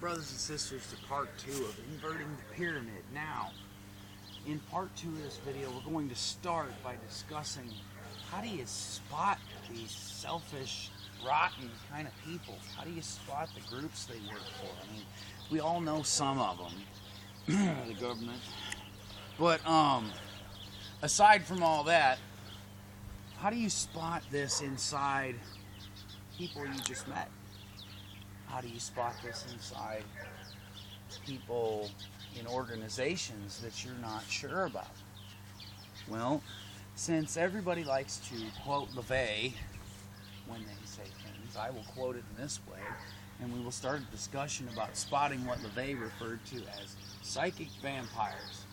brothers and sisters, to part 2 of Inverting the Pyramid. Now, in part 2 of this video, we're going to start by discussing how do you spot these selfish, rotten kind of people? How do you spot the groups they work for? I mean, we all know some of them, the government. But aside from all that, how do you spot this inside people you just met? How do you spot this inside people in organizations that you're not sure about? Well, since everybody likes to quote LaVey when they say things, I will quote it in this way, and we will start a discussion about spotting what LaVey referred to as psychic vampires.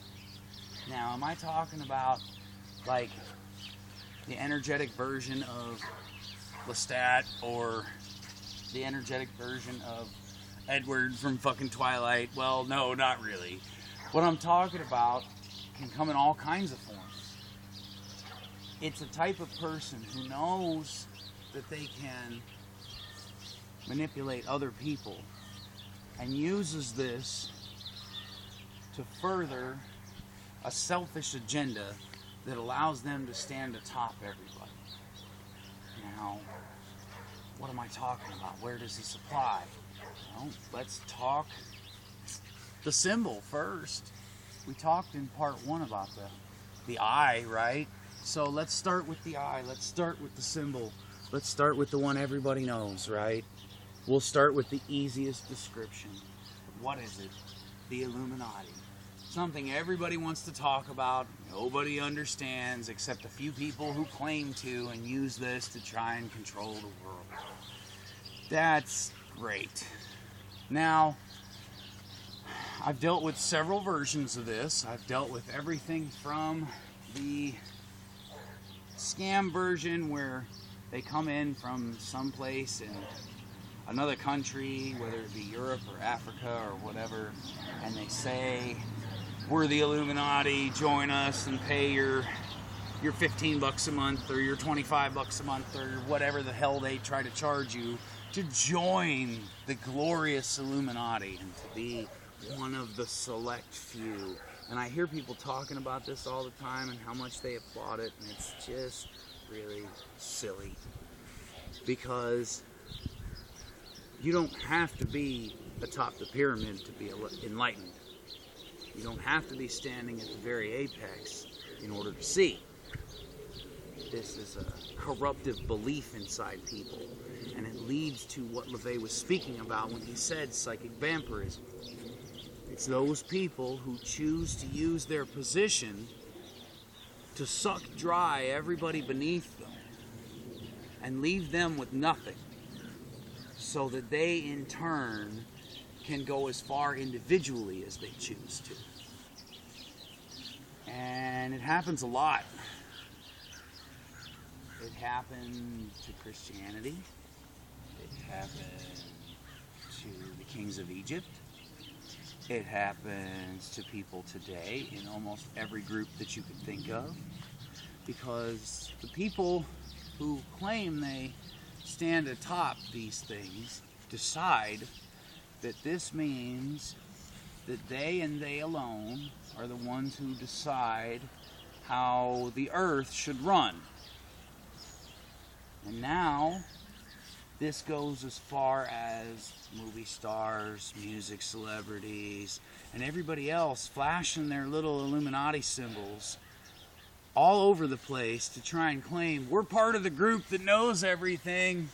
Now, am I talking about like the energetic version of Lestat or the energetic version of Edward from fucking Twilight? Well, no, not really. What I'm talking about can come in all kinds of forms. It's a type of person who knows that they can manipulate other people and uses this to further a selfish agenda that allows them to stand atop everybody. Now, what am I talking about? Where does this apply? Well, let's talk the symbol first. We talked in part 1 about the eye, right? So let's start with the eye. Let's start with the symbol. Let's start with the one everybody knows, right? We'll start with the easiest description. What is it? The Illuminati. Something everybody wants to talk about. Nobody understands except a few people who claim to and use this to try and control the world. That's great. Now, I've dealt with several versions of this. I've dealt with everything from the scam version where they come in from someplace in another country, whether it be Europe or Africa or whatever, and they say, we're the Illuminati, join us and pay your $15 a month or your $25 a month or whatever the hell they try to charge you to join the glorious Illuminati and to be one of the select few. And I hear people talking about this all the time and how much they applaud it, and it's just really silly. Because you don't have to be atop the pyramid to be enlightened. You don't have to be standing at the very apex in order to see. This is a corruptive belief inside people, and it leads to what LaVey was speaking about when he said psychic vampirism. It's those people who choose to use their position to suck dry everybody beneath them and leave them with nothing, so that they in turn can go as far individually as they choose to. And it happens a lot. It happened to Christianity. It happened to the kings of Egypt. It happens to people today in almost every group that you could think of. Because the people who claim they stand atop these things decide that this means that they and they alone are the ones who decide how the earth should run. And now, this goes as far as movie stars, music celebrities, and everybody else flashing their little Illuminati symbols all over the place to try and claim we're part of the group that knows everything.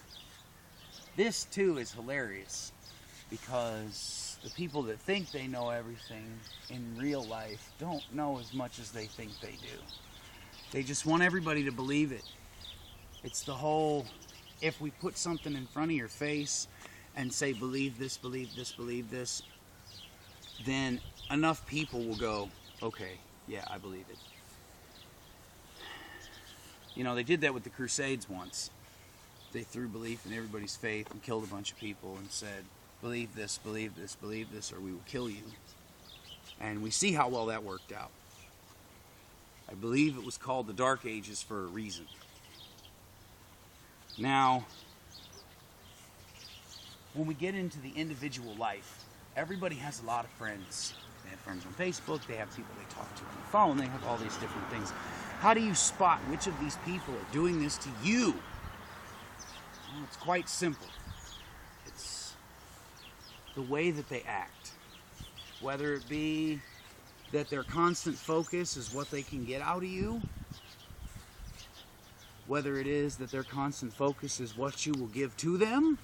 This too is hilarious, because the people that think they know everything in real life don't know as much as they think they do. They just want everybody to believe it. It's the whole, if we put something in front of your face and say, believe this, believe this, believe this, then enough people will go, okay, yeah, I believe it. You know, they did that with the Crusades once. They threw belief in everybody's faith and killed a bunch of people and said, believe this, believe this, believe this, or we will kill you. And we see how well that worked out. I believe it was called the Dark Ages for a reason. Now, when we get into the individual life, everybody has a lot of friends. They have friends on Facebook, they have people they talk to on the phone, they have all these different things. How do you spot which of these people are doing this to you? Well, it's quite simple. It's the way that they act. Whether it be that their constant focus is what they can get out of you, whether it is that their constant focus is what you will give to them,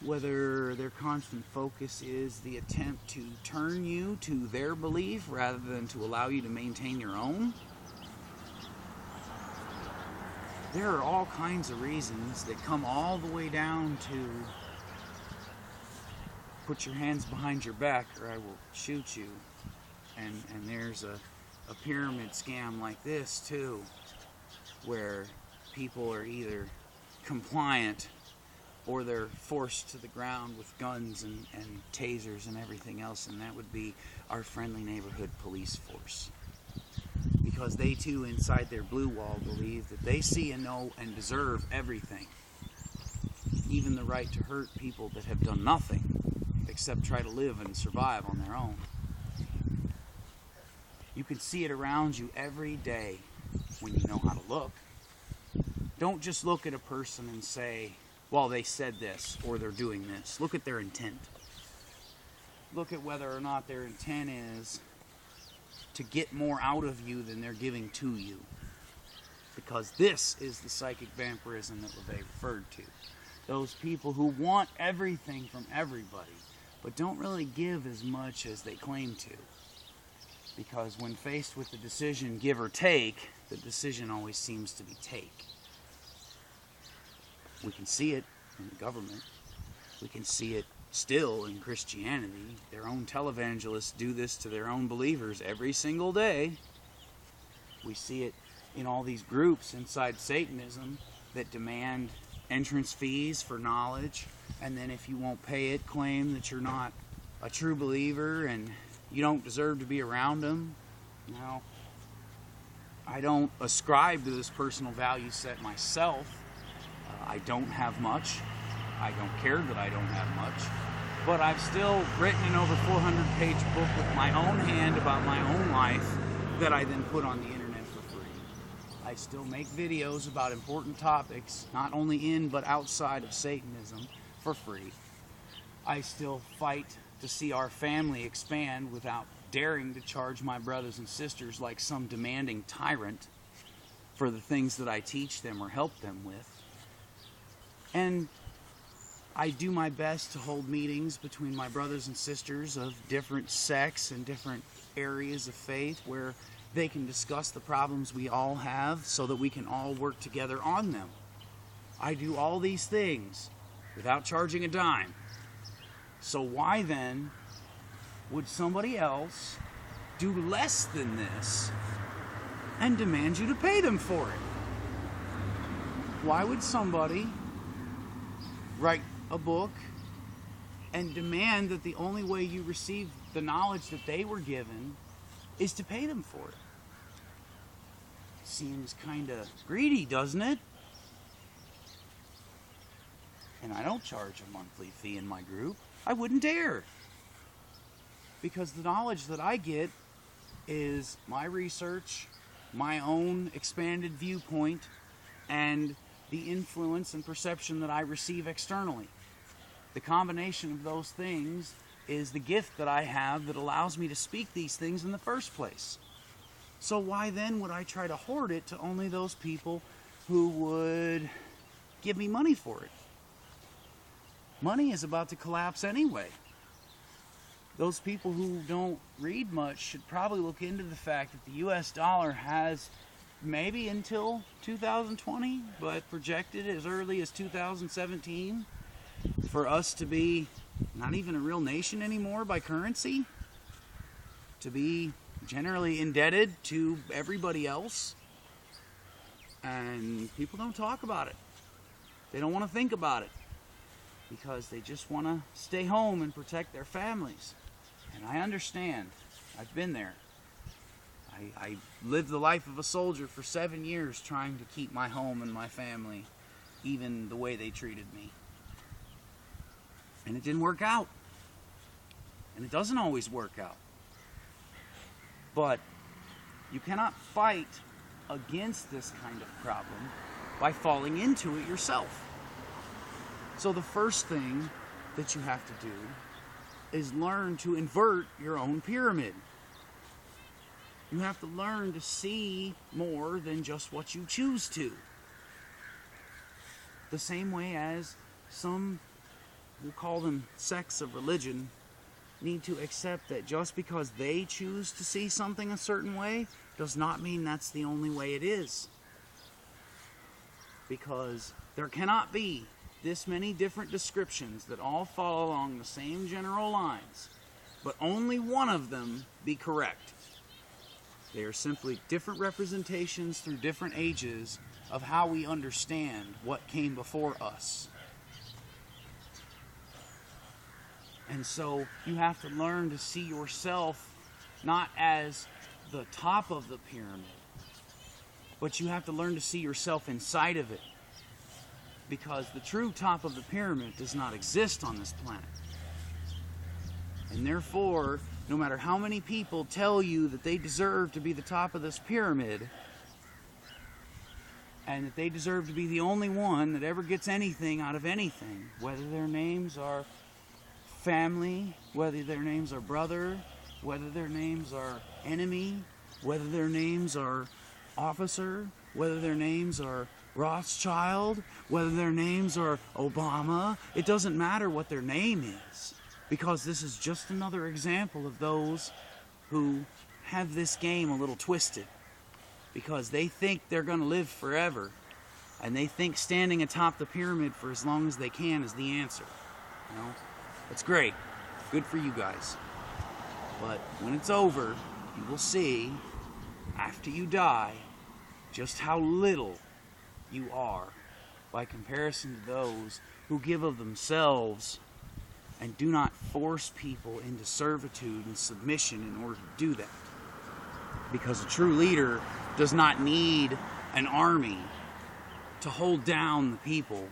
whether their constant focus is the attempt to turn you to their belief rather than to allow you to maintain your own. There are all kinds of reasons that come all the way down to put your hands behind your back or I will shoot you. And there's a pyramid scam like this too, where people are either compliant or they're forced to the ground with guns and tasers and everything else, and that would be our friendly neighborhood police force. Because they too, inside their blue wall, believe that they see and know and deserve everything. Even the right to hurt people that have done nothing except try to live and survive on their own. You can see it around you every day when you know how to look. Don't just look at a person and say, well, they said this or they're doing this. Look at their intent. Look at whether or not their intent is to get more out of you than they're giving to you. Because this is the psychic vampirism that LaVey referred to. Those people who want everything from everybody, but don't really give as much as they claim to. Because when faced with the decision give or take, the decision always seems to be take. We can see it in the government. We can see it still in Christianity. Their own televangelists do this to their own believers every single day. We see it in all these groups inside Satanism that demand entrance fees for knowledge, and then if you won't pay it, claim that you're not a true believer and you don't deserve to be around them. Now, I don't ascribe to this personal value set myself. I don't have much. I don't care that I don't have much. But I've still written an over 400-page book with my own hand about my own life that I then put on the internet for free. I still make videos about important topics, not only in but outside of Satanism, for free. I still fight to see our family expand without daring to charge my brothers and sisters like some demanding tyrant for the things that I teach them or help them with. And I do my best to hold meetings between my brothers and sisters of different sects and different areas of faith where they can discuss the problems we all have so that we can all work together on them. I do all these things without charging a dime. So why then would somebody else do less than this and demand you to pay them for it? Why would somebody write a book and demand that the only way you receive the knowledge that they were given is to pay them for it? Seems kind of greedy, doesn't it? And I don't charge a monthly fee in my group. I wouldn't dare. Because the knowledge that I get is my research, my own expanded viewpoint, and the influence and perception that I receive externally. The combination of those things is the gift that I have that allows me to speak these things in the first place. So why then would I try to hoard it to only those people who would give me money for it? Money is about to collapse anyway. Those people who don't read much should probably look into the fact that the US dollar has maybe until 2020, but projected as early as 2017 for us to be not even a real nation anymore by currency, to be generally indebted to everybody else. And people don't talk about it. They don't want to think about it because they just want to stay home and protect their families. And I understand. I've been there. I lived the life of a soldier for 7 years trying to keep my home and my family, even the way they treated me. And it didn't work out. And it doesn't always work out. But you cannot fight against this kind of problem by falling into it yourself. So the first thing that you have to do is learn to invert your own pyramid. You have to learn to see more than just what you choose to. The same way as some, we'll call them sects of religion, need to accept that just because they choose to see something a certain way does not mean that's the only way it is. Because there cannot be this many different descriptions that all follow along the same general lines, but only one of them be correct. They are simply different representations through different ages of how we understand what came before us. And so you have to learn to see yourself not as the top of the pyramid, but you have to learn to see yourself inside of it. Because the true top of the pyramid does not exist on this planet. And therefore, no matter how many people tell you that they deserve to be the top of this pyramid, and that they deserve to be the only one that ever gets anything out of anything, whether their names are family, whether their names are brother, whether their names are enemy, whether their names are officer, whether their names are Rothschild, whether their names are Obama, it doesn't matter what their name is, because this is just another example of those who have this game a little twisted, because they think they're going to live forever, and they think standing atop the pyramid for as long as they can is the answer. You know, it's great, good for you guys, but when it's over, you will see, after you die, just how little you are by comparison to those who give of themselves and do not force people into servitude and submission in order to do that. Because a true leader does not need an army to hold down the people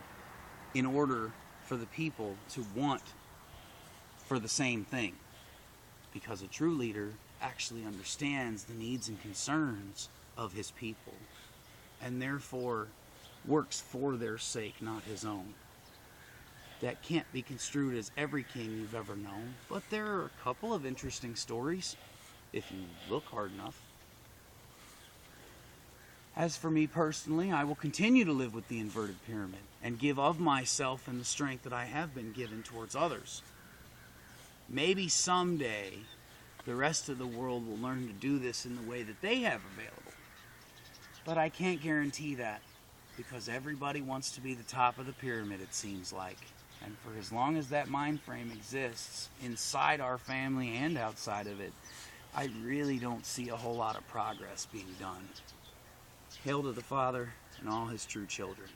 in order for the people to want for the same thing. Because a true leader actually understands the needs and concerns of his people, and therefore works for their sake, not his own. That can't be construed as every king you've ever known, but there are a couple of interesting stories, if you look hard enough. As for me personally, I will continue to live with the inverted pyramid, and give of myself and the strength that I have been given towards others. Maybe someday, the rest of the world will learn to do this in the way that they have available. But I can't guarantee that, because everybody wants to be the top of the pyramid, it seems like. And for as long as that mind frame exists inside our family and outside of it, I really don't see a whole lot of progress being done. Hail to the Father and all his true children.